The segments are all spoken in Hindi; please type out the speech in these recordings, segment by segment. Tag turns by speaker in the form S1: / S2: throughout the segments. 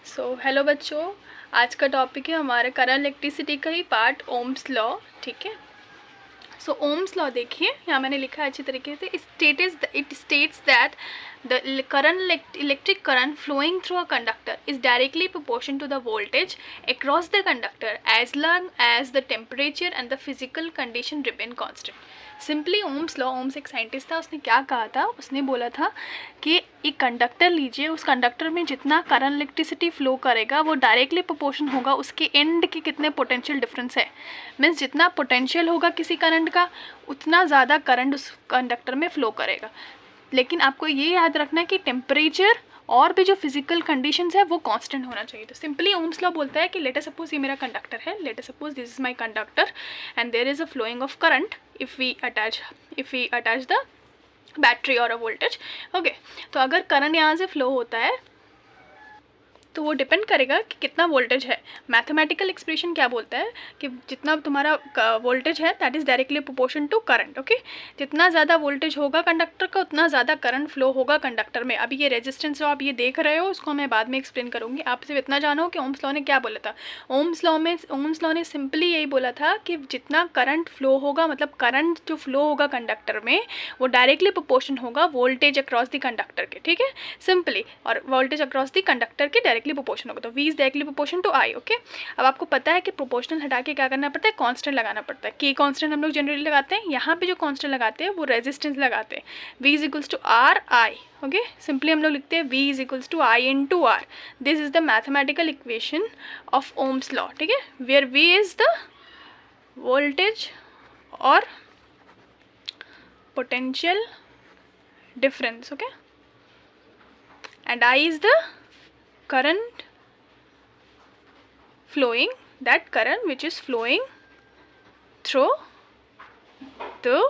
S1: हेलो बच्चों, आज का टॉपिक है हमारे करंट इलेक्ट्रिसिटी का ही पार्ट ओम्स लॉ। ठीक है, ओम्स लॉ देखिए, यहाँ मैंने लिखा है अच्छी तरीके से। It states that the current electric current flowing through a conductor is directly proportional to the voltage across the conductor as long as the temperature and the physical condition remain constant. Simply Ohm's law, Ohm's एक साइंटिस्ट था, उसने क्या कहा था, उसने बोला था कि एक कंडक्टर लीजिए, उस कंडक्टर में जितना करंट इलेक्ट्रिसिटी फ्लो करेगा वो डायरेक्टली प्रोपोर्शन होगा उसके एंड के कितने पोटेंशियल डिफरेंस है। मीन्स जितना पोटेंशियल होगा किसी करंट का उतना ज़्यादा करंट उस कंडक्टर में फ़्लो करेगा। लेकिन आपको ये याद रखना है कि टेम्परेचर और भी जो फिजिकल कंडीशंस है वो कांस्टेंट होना चाहिए। तो सिंपली ओम्स लॉ बोलता है कि लेट अस सपोज ये मेरा कंडक्टर है, let us suppose this is my conductor and there is a flowing of current if we attach the battery और अ वोल्टेज। ओके, तो अगर करंट यहाँ से फ्लो होता है तो वो डिपेंड करेगा कि कितना वोल्टेज है। मैथमेटिकल एक्सप्रेशन क्या बोलता है कि जितना तुम्हारा वोल्टेज है that is directly proportion to current. Okay, जितना ज़्यादा वोल्टेज होगा कंडक्टर का उतना ज़्यादा करंट फ्लो होगा कंडक्टर में। अभी ये रेजिस्टेंस जो आप ये देख रहे हो उसको मैं बाद में एक्सप्लेन करूँगी। आप सिर्फ इतना जानो कि ओम्स लॉ ने क्या बोला था। ओम्स लॉ ने सिंपली यही बोला था कि जितना करंट फ्लो होगा, मतलब करंट जो फ्लो होगा कंडक्टर में वो डायरेक्टली प्रोपोर्शन होगा वोल्टेज अक्रॉस द कंडक्टर के। ठीक है, सिंपली, और वोल्टेज अक्रॉस द कंडक्टर के डायरेक्टली प्रोपोर्शन होगा। तो V is directly proportion to I। Okay, अब आपको पता है कि प्रोपोर्शनल हटा के क्या करना पड़ता है, कांस्टेंट लगाना पड़ता है। K कांस्टेंट हम लोग जनरली लगाते हैं, यहाँ पे जो कांस्टेंट लगाते हैं वो रेजिस्टेंस लगाते हैं। V is equals to R I। Okay, simply हम लोग लिखते हैं V is equals to I into R। This is the mathematical equation of Ohm's law. ठीक है, where V is the voltage और potential difference. Okay, and I is the current flowing, that current which is flowing through the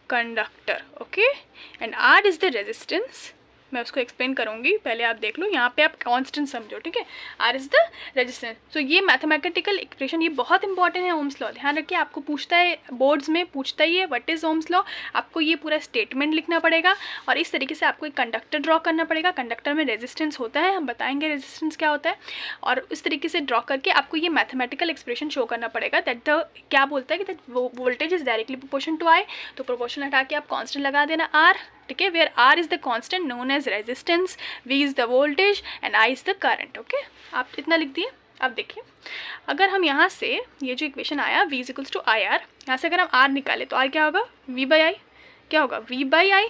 S1: conductor. Okay, and R is the resistance. मैं उसको एक्सप्लेन करूँगी, पहले आप देख लो, यहाँ पे आप कांस्टेंट समझो। ठीक है, आर इज़ द रेजिस्टेंस। तो ये मैथमेटिकल इक्वेशन ये बहुत इंपॉर्टेंट है ओम्स लॉ। ध्यान रखिए, आपको पूछता है बोर्ड्स में, पूछता ही है व्हाट इज़ ओम्स लॉ। आपको ये पूरा स्टेटमेंट लिखना पड़ेगा और इस तरीके से आपको एक कंडक्टर ड्रॉ करना पड़ेगा। कंडक्टर में रेजिस्टेंस होता है, हम बताएंगे रेजिस्टेंस क्या होता है, और इस तरीके से ड्रॉ करके आपको ये मैथमेटिकल एक्सप्रेशन शो करना पड़ेगा। दैट द क्या बोलता है कि that voltage is directly proportion to I. तो प्रोपोर्शन हटा के आप कॉन्स्टेंट लगा देना आर। ठीक है, where R is the constant known as resistance, V is the voltage and I is the current. Okay, आप इतना लिख दिए। अब देखिए, अगर हम यहाँ से ये जो इक्वेशन आया v is equals to I R, यहाँ से अगर हम r निकाले तो r क्या होगा, v बाई आई। क्या होगा, v बाई आई।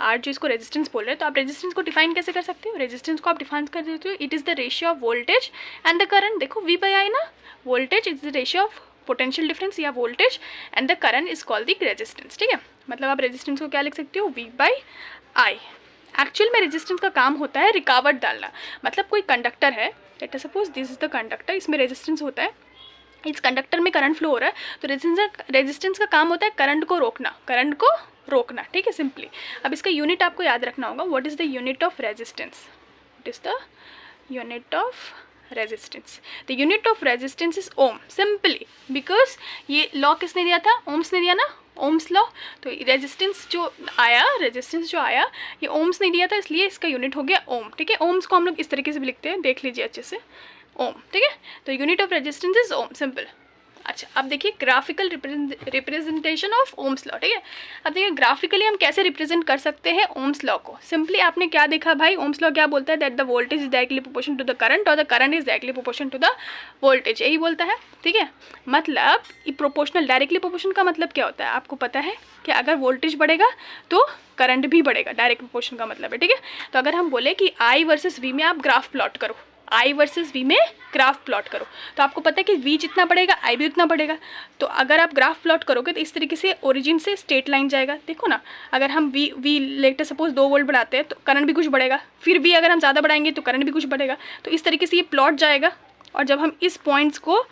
S1: r जो इसको रेजिस्टेंस बोल रहे हैं, तो आप रेजिस्टेंस को डिफाइन कैसे कर सकते हो, रेजिस्टेंस को आप डिफाइन कर देते हो, it is the ratio of voltage and the current. देखो v बाई आई ना, voltage is the ratio of potential difference या voltage and the current is called the resistance. ठीक है, मतलब आप रेजिस्टेंस को क्या लिख सकते हो, v बाई आई। एक्चुअल में रेजिस्टेंस का काम होता है रिकावट डालना। मतलब कोई कंडक्टर है, let us suppose this is the conductor, इसमें रेजिस्टेंस होता है, इस कंडक्टर में करंट फ्लो हो रहा है, तो रेजिस्टेंस का काम होता है करंट को रोकना। ठीक है, सिंपली। अब इसका यूनिट आपको याद रखना होगा, what is the unit of resistance, what is the unit of resistance. The unit of resistance is ohm, simply because ये लॉ किसने दिया था, ओम्स ने दिया ना, ओम्स लॉ। तो रेजिस्टेंस जो आया ये ओम्स ने दिया था, इसलिए इसका यूनिट हो गया ओम। ठीक है, ओम्स को हम लोग इस तरीके से भी लिखते हैं, देख लीजिए अच्छे से, ओम। ठीक है, तो unit of resistance is ohm, simple. अच्छा, अब देखिए graphical representation of Ohm's law. ठीक है, अब देखिए ग्राफिकली हम कैसे रिप्रेजेंट कर सकते हैं ओम्स लॉ को। सिंपली आपने क्या देखा भाई, ओम्स लॉ क्या बोलता है, that the voltage is directly proportion to the current और the current is directly proportion to the voltage, यही बोलता है। ठीक है, मतलब प्रोपोर्शनल, डायरेक्टली प्रोपोर्शन का मतलब क्या होता है, आपको पता है कि अगर वोल्टेज बढ़ेगा तो करंट भी बढ़ेगा, डायरेक्ट प्रोपोर्शन का मतलब है। ठीक है, तो अगर हम बोले कि आई वर्सेस वी में आप ग्राफ प्लॉट करो, आई वर्सेस वी में ग्राफ प्लॉट करो, तो आपको पता है कि v जितना बढ़ेगा आई भी उतना बढ़ेगा। तो अगर आप ग्राफ प्लॉट करोगे तो इस तरीके से ओरिजिन से स्ट्रेट लाइन जाएगा। देखो ना, अगर हम v लेट सपोज 2 वोल्ट बढ़ाते हैं तो करंट भी कुछ बढ़ेगा, फिर भी अगर हम ज़्यादा बढ़ाएंगे तो करंट भी कुछ बढ़ेगा। तो इस तरीके से ये प्लॉट जाएगा, और जब हम इस पॉइंट्स को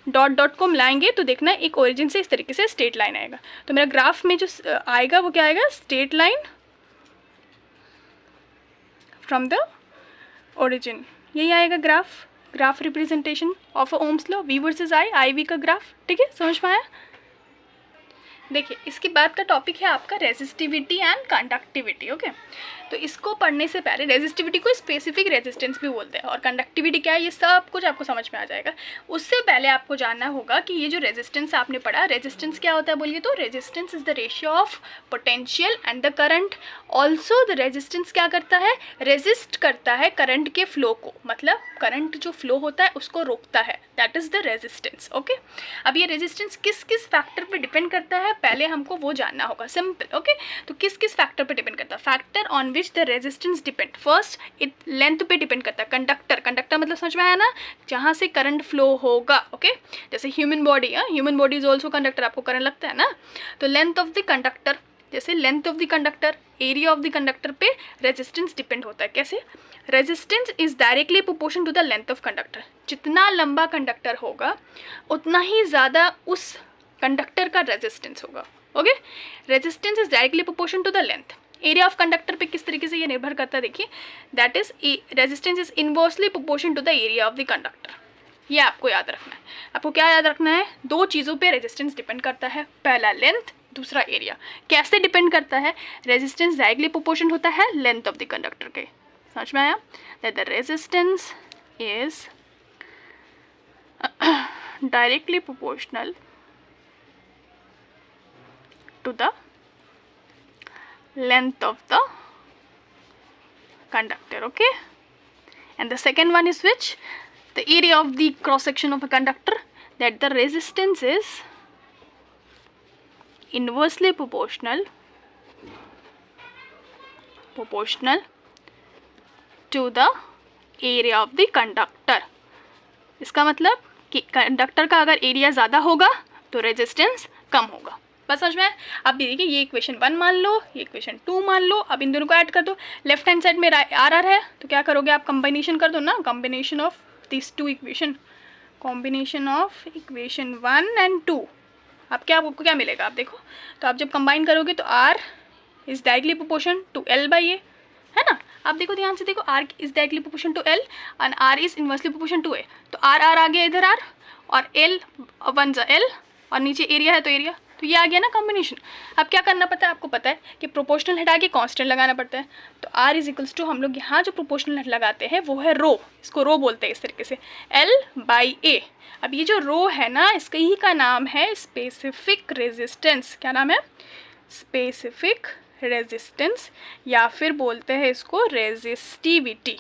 S1: डॉट को मिलाएंगे तो देखना एक ओरिजिन से इस तरीके से स्ट्रेट लाइन आएगा। तो मेरा ग्राफ में जो आएगा वो क्या आएगा, straight line from the origin, यही आएगा graph representation of Ohm's law, V versus I V का ग्राफ। ठीक है, समझ में आया। देखिए इसके बाद का टॉपिक है आपका रेजिस्टिविटी एंड कंडक्टिविटी। ओके, तो इसको पढ़ने से पहले रेजिस्टिविटी को स्पेसिफिक रेजिस्टेंस भी बोलते हैं और कंडक्टिविटी क्या है ये सब कुछ आपको समझ में आ जाएगा। उससे पहले आपको जानना होगा कि ये जो रेजिस्टेंस आपने पढ़ा, रेजिस्टेंस क्या होता है बोलिए तो resistance is the ratio of potential and the current. Also the resistance क्या करता है, रेजिस्ट करता है करंट के फ्लो को, मतलब करंट जो फ्लो होता है उसको रोकता है, that is the resistance. Okay, अब ये रेजिस्टेंस किस किस फैक्टर पे डिपेंड करता है पहले हमको वो जानना होगा, सिंपल। ओके, तो किस किस फैक्टर पे डिपेंड करता है, factor on which the resistance depend, first length पे डिपेंड करता है, कंडक्टर, कंडक्टर मतलब समझ में आया ना, जहाँ से करंट फ्लो होगा। ओके, जैसे human body, human body is also conductor, आपको करंट लगता है ना, तो लेंथ ऑफ द कंडक्टर, जैसे length of the conductor, area of the conductor पे रेजिस्टेंस डिपेंड होता है। कैसे, resistance is directly proportion to the length of conductor, जितना लंबा कंडक्टर होगा उतना ही ज़्यादा उस कंडक्टर का रेजिस्टेंस होगा। Okay, resistance is directly proportion to the length. Area of conductor पे किस तरीके से ये निर्भर करता है, देखिए that is resistance is inversely proportion to the area of the conductor. ये आपको याद रखना है। आपको क्या याद रखना है, दो चीज़ों पे रेजिस्टेंस डिपेंड करता है, पहला लेंथ, दूसरा एरिया। कैसे डिपेंड करता है, रेजिस्टेंस डायरेक्टली प्रोपोर्शन होता है लेंथ ऑफ द कंडक्टर के, समझ में आया, that the resistance is directly proportional to the length of the conductor. Okay, and the second one is which, the area of the cross section of a conductor, that the resistance is inversely proportional to the area of the conductor। इसका मतलब कि कंडक्टर का अगर एरिया ज़्यादा होगा तो रेजिस्टेंस कम होगा। बस समझ में। अब देखिए ये इक्वेशन 1 मान लो, ये इक्वेशन 2 मान लो, अब इन दोनों को ऐड कर दो। लेफ्ट हैंड साइड में आर आर है तो क्या करोगे आप, कॉम्बिनेशन कर दो ना, combination of this two equation, combination of equation 1 and 2। अब क्या आपको क्या मिलेगा, आप देखो तो आप जब कंबाइन करोगे तो R is directly proportion to L by A, है ना। आप देखो ध्यान से देखो, R is directly proportion to L and R is inversely proportion to A, तो आर आर आ गया इधर आर और एल वन जा एल और नीचे एरिया है तो एरिया, तो ये आ गया ना कॉम्बिनेशन। अब क्या करना पड़ता है, आपको पता है कि प्रोपोर्शनल हटा के कांस्टेंट लगाना पड़ता है, तो आर इज इक्वल्स टू हम लोग यहाँ जो प्रोपोर्शनल लगाते हैं वो है रो, इसको रो बोलते हैं इस तरीके से, एल बाई ए। अब ये जो रो है ना, इसका ही का नाम है स्पेसिफिक रेजिस्टेंस। क्या नाम है, स्पेसिफिक रेजिस्टेंस, या फिर बोलते हैं इसको रेजिस्टिविटी।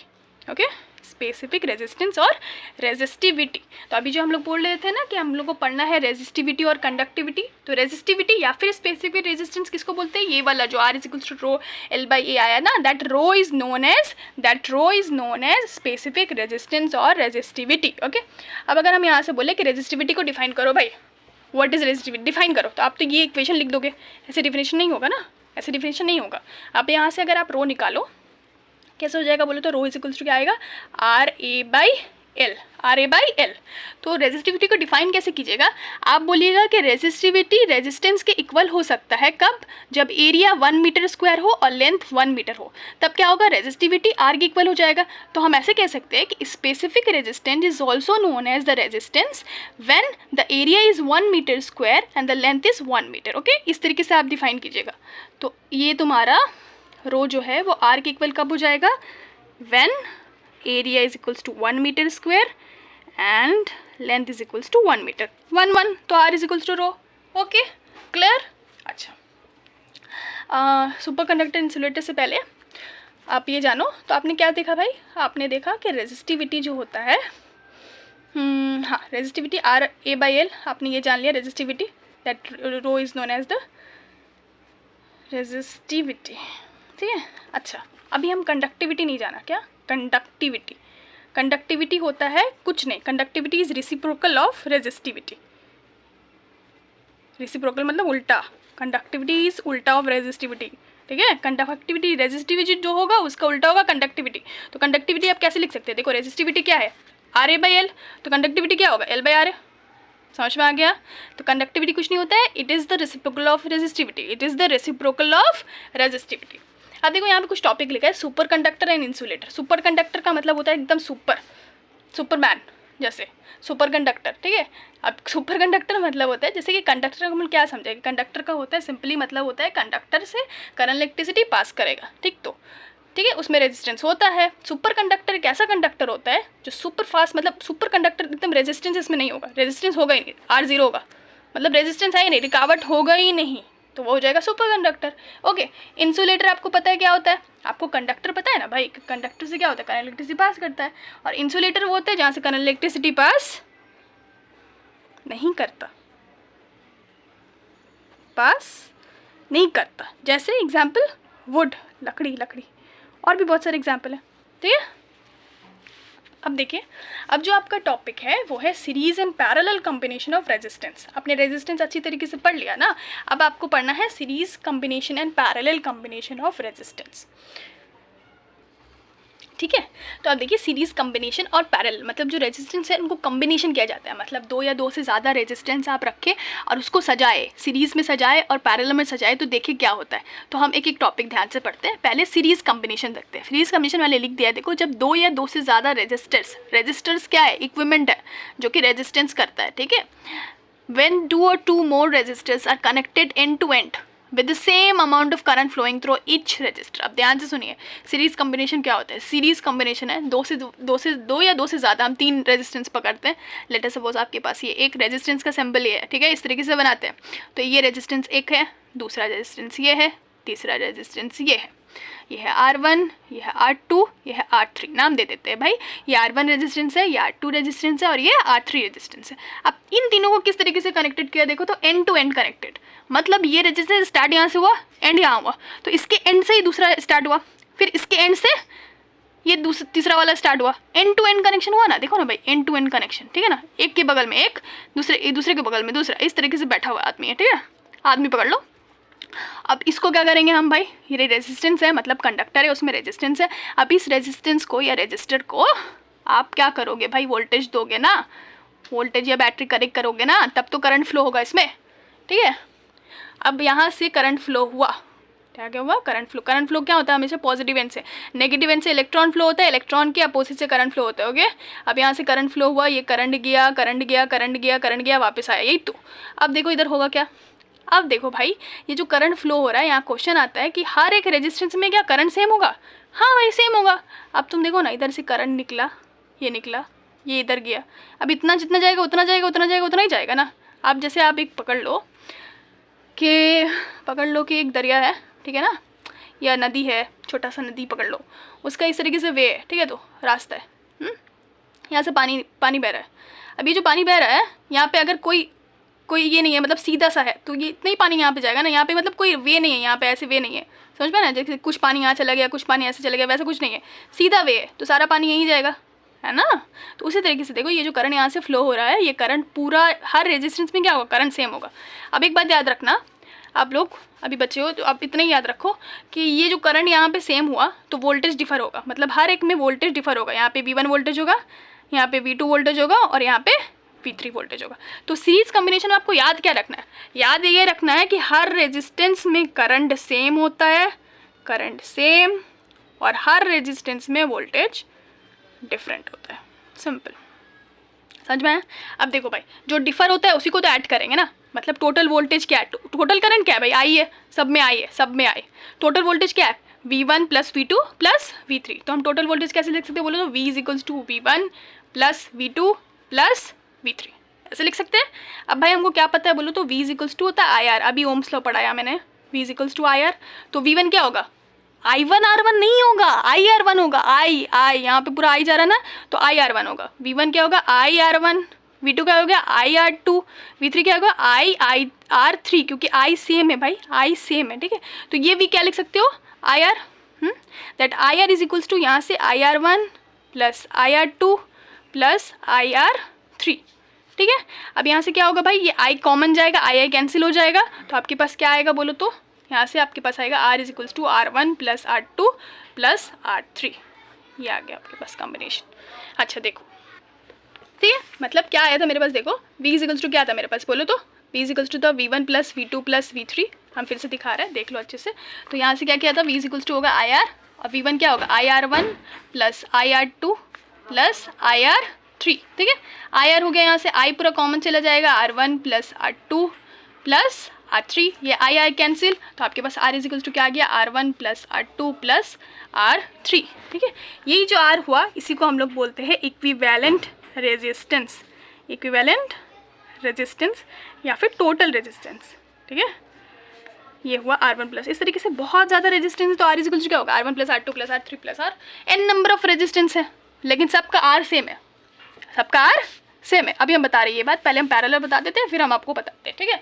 S1: ओके, स्पेसिफिक रेजिस्टेंस और रेजिस्टिविटी। तो अभी जो हम लोग बोल रहे थे ना कि हम लोग को पढ़ना है रेजिस्टिविटी और कंडक्टिविटी, तो रेजिस्टिविटी या फिर स्पेसिफिक रेजिस्टेंस किसको बोलते हैं, ये वाला जो R is equals to rho L by A आया ना, that rho is known as specific resistance और रेजिस्टिविटी। ओके, अब अगर हम यहाँ से बोले कि रेजिस्टिविटी को डिफाइन करो भाई, व्हाट इज रेजिस्टिविटी, डिफाइन करो, तो आप तो ये इक्वेशन लिख दोगे, ऐसे डिफिनेशन नहीं होगा ना, ऐसे डिफिनेशन नहीं होगा। आप यहाँ से अगर आप रो निकालो कैसे हो जाएगा बोलो तो, रो इज इक्वल्स टू क्या आएगा, R A by L, R A by L. तो रेजिस्टिविटी को डिफाइन कैसे कीजिएगा, आप बोलिएगा कि रेजिस्टिविटी रेजिस्टेंस के इक्वल हो सकता है कब, जब एरिया 1 मीटर स्क्वायर हो और लेंथ 1 मीटर हो, तब क्या होगा, रेजिस्टिविटी आर के इक्वल हो जाएगा। तो हम ऐसे कह सकते हैं कि specific resistance is also known as the resistance when the area is 1 metre square and the length is 1 metre. Okay, इस तरीके से आप डिफाइन कीजिएगा। तो ये तुम्हारा रो जो है वो आर के इक्वल कब हो जाएगा, when area is equals to 1 metre square and length is equals to 1 metre, 1 1, तो R is equals to rho. Okay, clear. अच्छा, सुपर कंडक्टर इंसुलेटर से पहले आप ये जानो, तो आपने क्या देखा भाई, आपने देखा कि रेजिस्टिविटी जो होता है, हाँ resistivity R A by L, आपने ये जान लिया resistivity, that rho is known as the resistivity, ठीक है। अच्छा, अभी हम कंडक्टिविटी नहीं जाना, क्या कंडक्टिविटी, कंडक्टिविटी होता है कुछ नहीं, conductivity is reciprocal of resistivity, reciprocal मतलब उल्टा, कंडक्टिविटी इज उल्टा ऑफ रेजिस्टिविटी, ठीक है। कंडक्टिविटी रेजिस्टिविटी जो होगा उसका उल्टा होगा कंडक्टिविटी। तो कंडक्टिविटी आप कैसे लिख सकते हैं, देखो रेजिस्टिविटी क्या है, आर ए बाई एल, तो कंडक्टिविटी क्या होगा, एल बाई आर ए, समझ में आ गया। तो कंडक्टिविटी कुछ नहीं होता है, it is the reciprocal of resistivity, it is the reciprocal of resistivity. अब देखो यहाँ पे कुछ टॉपिक लिखा है, super conductor and insulator. Super conductor का मतलब होता है एकदम सुपरमैन, जैसे सुपर कंडक्टर, ठीक है। अब सुपर कंडक्टर मतलब होता है, जैसे कि कंडक्टर का हम क्या समझेंगे, कंडक्टर का होता है सिंपली मतलब होता है कंडक्टर से करंट इलेक्ट्रिसिटी पास करेगा, ठीक है, उसमें रेजिस्टेंस होता है। सुपर कंडक्टर एक ऐसा कंडक्टर होता है जो सुपर फास्ट, मतलब सुपर कंडक्टर एकदम रेजिस्टेंस इसमें नहीं होगा, रेजिस्टेंस होगा ही नहीं, R0 होगा, मतलब रेजिस्टेंस है ही नहीं, रिकावट होगा ही नहीं, तो वो हो जाएगा सुपर कंडक्टर। ओके, इंसुलेटर आपको पता है क्या होता है, आपको कंडक्टर पता है ना भाई, कंडक्टर से क्या होता है, करंट इलेक्ट्रिसिटी पास करता है, और इंसुलेटर वो होता है जहाँ से करंट इलेक्ट्रिसिटी पास नहीं करता, जैसे एग्जाम्पल वुड, लकड़ी, और भी बहुत सारे एग्जाम्पल हैं, ठीक है। अब देखिए, अब जो आपका टॉपिक है वो है series and parallel combination of resistance. आपने रेजिस्टेंस अच्छी तरीके से पढ़ लिया ना, अब आपको पढ़ना है series combination and parallel combination of resistance, ठीक है। तो अब देखिए, सीरीज कॉम्बिनेशन और पैरेलल मतलब जो रेजिस्टेंस है उनको कॉम्बिनेशन किया जाता है, मतलब 2 या 2 से ज़्यादा रेजिस्टेंस आप रखें और उसको सजाए, सीरीज़ में सजाए और पैरेलल में सजाए, तो देखिए क्या होता है। तो हम एक एक टॉपिक ध्यान से पढ़ते हैं। पहले सीरीज कॉम्बिनेशन देखते हैं। सीरीज कॉम्बिनेशन वाले लिख दिया है, देखो जब 2 या 2 से ज़्यादा रेजिस्टर्स क्या है, इक्विपमेंट है जो कि रेजिस्टेंस करता है, ठीक है। When 2 or 2 more resistors are connected end to end with the same amount of current flowing through each resistor। अब ध्यान से सुनिए, सीरीज कॉम्बिनेशन क्या होता है। सीरीज कॉम्बिनेशन है 2 या 2 से ज़्यादा, हम 3 रेजिस्टेंस पकड़ते हैं। लेट अस सपोज आपके पास ये एक रेजिस्टेंस का सिंबल ये है, ठीक है, इस तरीके से बनाते हैं। तो ये रेजिस्टेंस एक है, दूसरा रेजिस्टेंस ये है, तीसरा रेजिस्टेंस ये है R1, ये है R2, ये है R3। नाम दे देते हैं भाई, ये R1 रेजिस्टेंस है, ये R2 रेजिस्टेंस है और ये R3 रेजिस्टेंस है। अब इन तीनों को किस तरीके से कनेक्टेड किया, देखो तो एंड टू एंड कनेक्टेड, मतलब ये रेजिस्टेंस स्टार्ट यहाँ से हुआ, एंड यहाँ हुआ, तो इसके एंड से ही दूसरा स्टार्ट हुआ, फिर इसके एंड से ये तीसरा वाला स्टार्ट हुआ, एंड टू एंड कनेक्शन हुआ ना। देखो ना भाई, एंड टू एंड कनेक्शन, ठीक है ना, एक के बगल में एक, दूसरे के बगल में दूसरा, इस तरीके से बैठा हुआ आदमी है, ठीक है। आदमी पकड़ लो। अब इसको क्या करेंगे हम भाई, ये रेजिस्टेंस है, मतलब कंडक्टर है, उसमें रेजिस्टेंस है। अब इस रेजिस्टेंस को या रेजिस्टर को आप क्या करोगे भाई, वोल्टेज दोगे ना, वोल्टेज या बैटरी कनेक्ट करोगे ना, तब तो करंट फ्लो होगा इसमें, ठीक है। अब यहाँ से करंट फ्लो हुआ, क्या हुआ, करंट फ्लो क्या होता है, हमेशा पॉजिटिव एंड से, नेगेटिव एंड से इलेक्ट्रॉन फ्लो होता है, इलेक्ट्रॉन के अपोजिट से करंट फ्लो होता है, ओके। अब यहाँ से करंट फ्लो हुआ, ये करंट गया वापस आया, यही तो। अब देखो इधर होगा क्या, अब देखो भाई, ये जो करंट फ्लो हो रहा है, यहाँ क्वेश्चन आता है कि हर एक रेजिस्टेंस में क्या करंट सेम होगा, हाँ भाई सेम होगा। अब तुम देखो ना, इधर से करंट निकला, ये इधर गया, अब इतना जितना जाएगा उतना ही जाएगा ना। अब जैसे आप एक पकड़ लो कि एक दरिया है, ठीक है ना, या नदी है, छोटा सा नदी पकड़ लो, उसका इस तरीके से वे है, ठीक है, तो रास्ता है, यहाँ से पानी बह रहा है। अब ये जो पानी बह रहा है, यहाँ पे अगर कोई ये नहीं है, मतलब सीधा सा है, तो ये इतना ही पानी यहाँ पे जाएगा ना, यहाँ पे मतलब कोई वे नहीं है, यहाँ पे ऐसे वे नहीं है, समझ में ना, जैसे कुछ पानी यहाँ चला गया, कुछ पानी ऐसे चला गया, वैसा कुछ नहीं है, सीधा वे है, तो सारा पानी यहीं जाएगा, है ना। तो उसी तरीके से देखो, ये जो करंट यहाँ से फ्लो हो रहा है, ये करंट पूरा हर रेजिस्टेंस में क्या होगा, करंट सेम होगा। अब एक बात याद रखना, आप लोग अभी बच्चे हो तो आप इतना ही याद रखो कि ये जो करंट यहाँ पे सेम हुआ तो वोल्टेज डिफर होगा, मतलब हर एक में वोल्टेज डिफर होगा। यहाँ पे V1 वोल्टेज होगा, यहाँ पे V2 वोल्टेज होगा और यहाँ पे V3 वोल्टेज होगा। तो सीरीज कॉम्बिनेशन में आपको याद क्या रखना है, याद ये रखना है कि हर रेजिस्टेंस में करंट सेम होता है, करंट सेम, और हर रेजिस्टेंस में वोल्टेज डिफरेंट होता है, सिंपल, समझ में आया। अब देखो भाई, जो डिफर होता है उसी को तो ऐड करेंगे ना, मतलब टोटल वोल्टेज क्या है, टोटल करंट क्या है भाई, आई है, सब में आई, टोटल वोल्टेज क्या है, V1 + V2 + V3। तो हम टोटल वोल्टेज कैसे लिख सकते हैं, बोलो तो V = V1 + V2 + V3, ऐसे लिख सकते हैं। अब भाई हमको क्या पता है, बोलो तो V = होता है IR, अभी ओम्स लॉ पढ़ाया मैंने, V = IR, तो V1 क्या होगा, I1R1 नहीं होगा, IR1 होगा, आई यहाँ पे पूरा आई जा रहा है ना, तो IR1 होगा। V1 क्या होगा, IR1, V2 क्या हो गया, IR2, V3 क्या होगा, IR3, क्योंकि I सेम है भाई, I सेम है, ठीक है। तो ये भी क्या लिख सकते हो, IR, दैट IR = यहाँ से IR1 + IR2 + IR3, ठीक है। अब यहाँ से क्या होगा भाई, ये I कॉमन जाएगा, I कैंसिल हो जाएगा, तो आपके पास क्या आएगा, बोलो तो यहाँ से आपके पास आएगा R = R1 + R2 + R3, ये आ गया आपके पास कॉम्बिनेशन। अच्छा देखो, ठीक है, मतलब क्या आया था मेरे पास, देखो V = क्या था मेरे पास, बोलो तो V = था V1 + V2 + V3। हम फिर से दिखा रहे हैं, देख लो अच्छे से। तो यहाँ से क्या किया था, V = होगा IR, और V1 क्या होगा, IR1 + IR2 + IR3, 3, ठीक है। आई आर हो गया, यहाँ से आई पूरा कॉमन चला जाएगा, R1 plus R2 plus R3, ये आई कैंसिल, तो आपके पास R इज इक्वल टू क्या आ गया, R1 plus R2 plus R3, ठीक है। यही जो R हुआ इसी को हम लोग बोलते हैं इक्विवेलेंट रेजिस्टेंस, इक्विवेलेंट रेजिस्टेंस या फिर टोटल रेजिस्टेंस, ठीक है। ये हुआ R1 प्लस, इस तरीके से बहुत ज़्यादा रेजिस्टेंस है तो R इज इक्वल टू क्या होगा, R1 plus R2 plus R3 plus R, n number of resistance है लेकिन सबका R सेम है, सबका R सेम है। अभी हम बता रहे हैं ये बात, पहले हम पैरेलल बता देते हैं फिर हम आपको बताते हैं, ठीक है।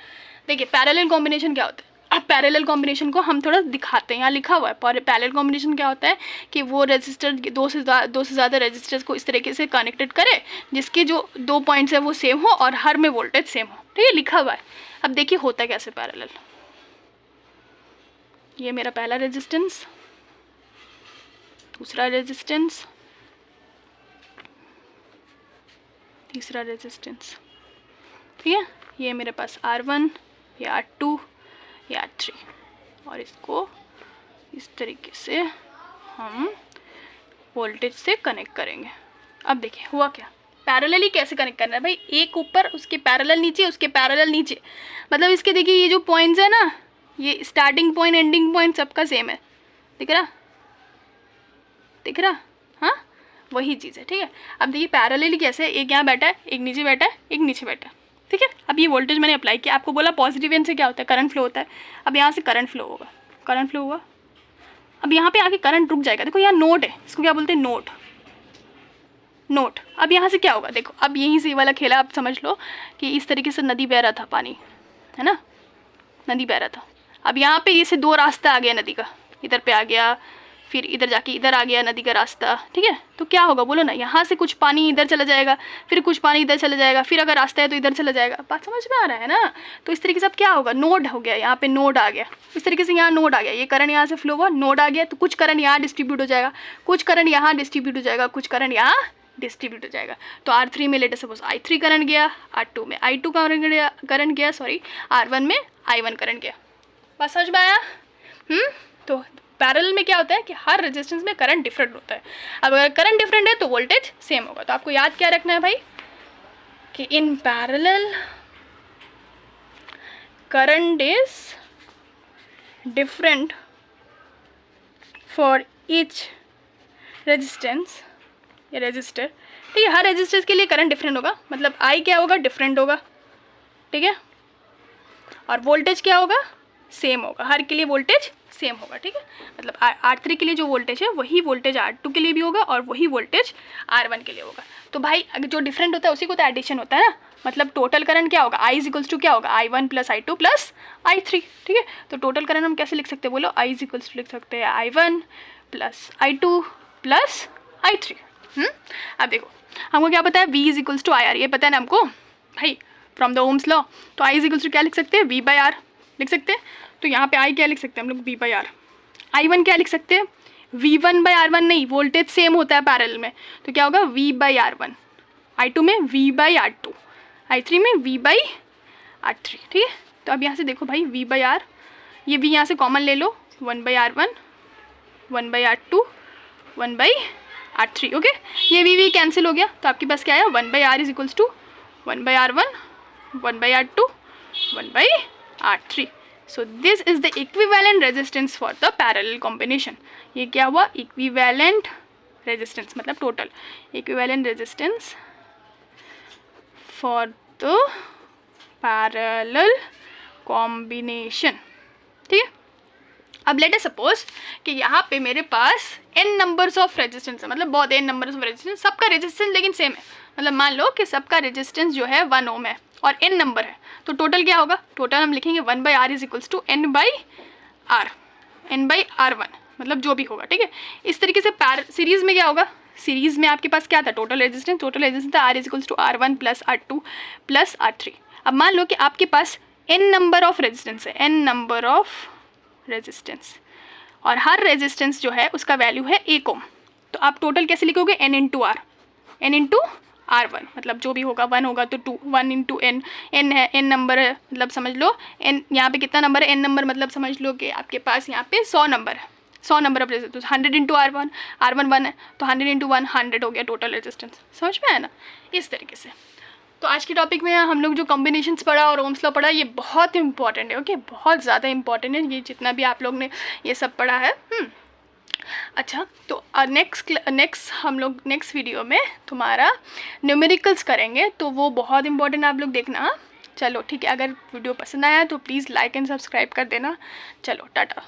S1: देखिए पैरेलल कॉम्बिनेशन क्या होता है, अब पैरेलल कॉम्बिनेशन को हम थोड़ा दिखाते हैं, यहाँ लिखा हुआ है। पैरेलल कॉम्बिनेशन क्या होता है कि वो रेजिस्टर दो से ज़्यादा रेजिस्टर्स को इस तरीके से कनेक्टेड करे जिसके जो 2 पॉइंट्स है वो सेम हो और हर में वोल्टेज सेम हो, ठीक है, लिखा हुआ है। अब देखिए होता कैसे पैरेलल, ये मेरा पहला रेजिस्टेंस, दूसरा रेजिस्टेंस, तीसरा रेजिस्टेंस, ठीक है। ये मेरे पास R1, ये R2, ये R3 और इसको इस तरीके से हम वोल्टेज से कनेक्ट करेंगे। अब देखिए हुआ क्या, पैरेलली कैसे कनेक्ट करना है भाई, एक ऊपर उसके पैरेलल नीचे, उसके पैरेलल नीचे, मतलब इसके देखिए ये जो पॉइंट्स है ना, ये स्टार्टिंग पॉइंट एंडिंग पॉइंट सबका सेम है, दिख रहा, दिख रहा, हाँ वही चीज़ है, ठीक है। अब देखिए पैरेलली कैसे, एक यहाँ बैठा है, एक नीचे बैठा है, एक नीचे बैठा है, ठीक है। अब ये वोल्टेज मैंने अप्लाई किया, आपको बोला पॉजिटिव एंड से क्या होता है, करंट फ्लो होता है। अब यहाँ से करंट फ्लो होगा, करंट फ्लो हुआ, अब यहाँ पे आके करंट रुक जाएगा, देखो यहाँ नोड है, इसको क्या बोलते हैं, नोड, नोट। अब यहाँ से क्या होगा, देखो अब यहीं से ये वाला खेला आप समझ लो कि इस तरीके से नदी बह रहा था, पानी है ना, नदी बह रहा था। अब यहाँ पे ये से 2 रास्ता आ गया नदी का, इधर पे आ गया, फिर इधर जाके इधर आ गया नदी का रास्ता, ठीक है। तो क्या होगा बोलो ना, यहाँ से कुछ पानी इधर चला जाएगा, फिर कुछ पानी इधर चला जाएगा, फिर अगर रास्ता है तो इधर चला जाएगा, बात समझ में आ रहा है ना। तो इस तरीके से अब क्या होगा, नोड हो गया, यहाँ पे नोड आ गया, इस तरीके से यहाँ नोड आ गया, ये करंट यहाँ से फ्लो हुआ, नोड आ गया, तो कुछ करंट यहाँ डिस्ट्रीब्यूट हो जाएगा, कुछ करंट यहाँ डिस्ट्रीब्यूट हो जाएगा, कुछ करंट यहाँ डिस्ट्रीब्यूट हो जाएगा। तो R3 में लेटर सपोज I3 करंट गया, R2 में I2 करंट गया, सॉरी R1 में I1 करंट गया, बात समझ में आया। तो पैरेलल में क्या होता है कि हर रेजिस्टेंस में करंट डिफरेंट होता है। अब अगर करंट डिफरेंट है तो वोल्टेज सेम होगा। तो आपको याद क्या रखना है भाई कि in parallel current is different for each resistance, ये रेजिस्टर, ठीक है। हर रेजिस्टेंस के लिए करंट डिफरेंट होगा, मतलब आई क्या होगा, डिफरेंट होगा, ठीक है। और वोल्टेज क्या होगा, सेम होगा, हर के लिए वोल्टेज सेम होगा, ठीक है। मतलब R3 के लिए जो वोल्टेज है वही वोल्टेज R2 के लिए भी होगा और वही वोल्टेज R1 के लिए होगा। तो भाई जो डिफरेंट होता है उसी को तो एडिशन होता है ना, मतलब टोटल करंट क्या होगा, I इज इक्वल्स टू क्या होगा, I1 plus I2 plus I3, ठीक है। तो टोटल करंट हम कैसे लिख सकते हैं बोलो, I इज इक्वल्स टू लिख सकते हैं I1 plus I2 plus I3। अब देखो हमको क्या पता है, V is equals to IR, ये पता है ना हमको भाई फ्रॉम द ओम्स लॉ। तो I इज इक्वल्स टू क्या लिख सकते हैं, V बाई R लिख सकते हैं। तो यहाँ पे I क्या लिख सकते हैं हम लोग, V बाई R। I1 क्या लिख सकते हैं, V1 बाई R1, नहीं वोल्टेज सेम होता है पैरेलल में, तो क्या होगा V बाई R1, I2 में V बाई R2, I3 में V बाई R3, ठीक है। तो अब यहाँ से देखो भाई V बाई R, ये V यहाँ से कॉमन ले लो, 1 by R1, 1 by R2, 1 by R3, okay. ये V कैंसिल हो गया, तो आपके पास क्या आया, 1 by R is equals to 1 by R1, 1 by R2, 1 by R3। So this is the equivalent resistance for the parallel combination। ये क्या हुआ, equivalent resistance मतलब total equivalent resistance for the parallel combination, ठीक है। अब लेट अस सपोज कि यहाँ पे मेरे पास n नंबर्स ऑफ रेजिस्टेंस है, मतलब बहुत n नंबर्स ऑफ रेजिस्टेंस, सबका रेजिस्टेंस लेकिन सेम है, मतलब मान लो कि सबका रेजिस्टेंस जो है 1 ओम है और n नंबर है, तो टोटल क्या होगा, टोटल हम लिखेंगे 1 by R is equals to n by R1, मतलब जो भी होगा, ठीक है। इस तरीके से सीरीज़ में क्या होगा, सीरीज़ में आपके पास क्या था, टोटल रेजिस्टेंस था R is equals to R1 plus R2 plus R3। अब मान लो कि आपके पास n नंबर ऑफ रेजिस्टेंस है, n नंबर ऑफ रेजिस्टेंस, और हर रेजिस्टेंस जो है उसका वैल्यू है 1 ओम, तो आप टोटल कैसे लिखोगे, n into R, n into R1, मतलब जो भी होगा 1 होगा तो 2, 1 इंटू n, n है, n नंबर है, मतलब समझ लो n यहाँ पे कितना नंबर है, n नंबर मतलब समझ लो कि आपके पास यहाँ पे 100 नंबर है, 100 number of resistance, 100 into R1, R1 1 है तो 100 इंटू 1 100 हो गया टोटल रेजिस्टेंस। समझ में आया ना, इस तरीके से। तो आज के टॉपिक में हम लोग जो कॉम्बिनेशंस पढ़ा और ओम्स लॉ पढ़ा, ये बहुत इंपॉर्टेंट है। ओके, बहुत ज़्यादा इंपॉर्टेंट है ये जितना भी आप लोग ने ये सब पढ़ा है। अच्छा, तो नेक्स्ट हम लोग नेक्स्ट वीडियो में तुम्हारा न्यूमेरिकल्स करेंगे, तो वो बहुत इंपॉर्टेंट आप लोग देखना। चलो ठीक है, अगर वीडियो पसंद आया तो प्लीज़ लाइक एंड सब्सक्राइब कर देना। चलो टाटा।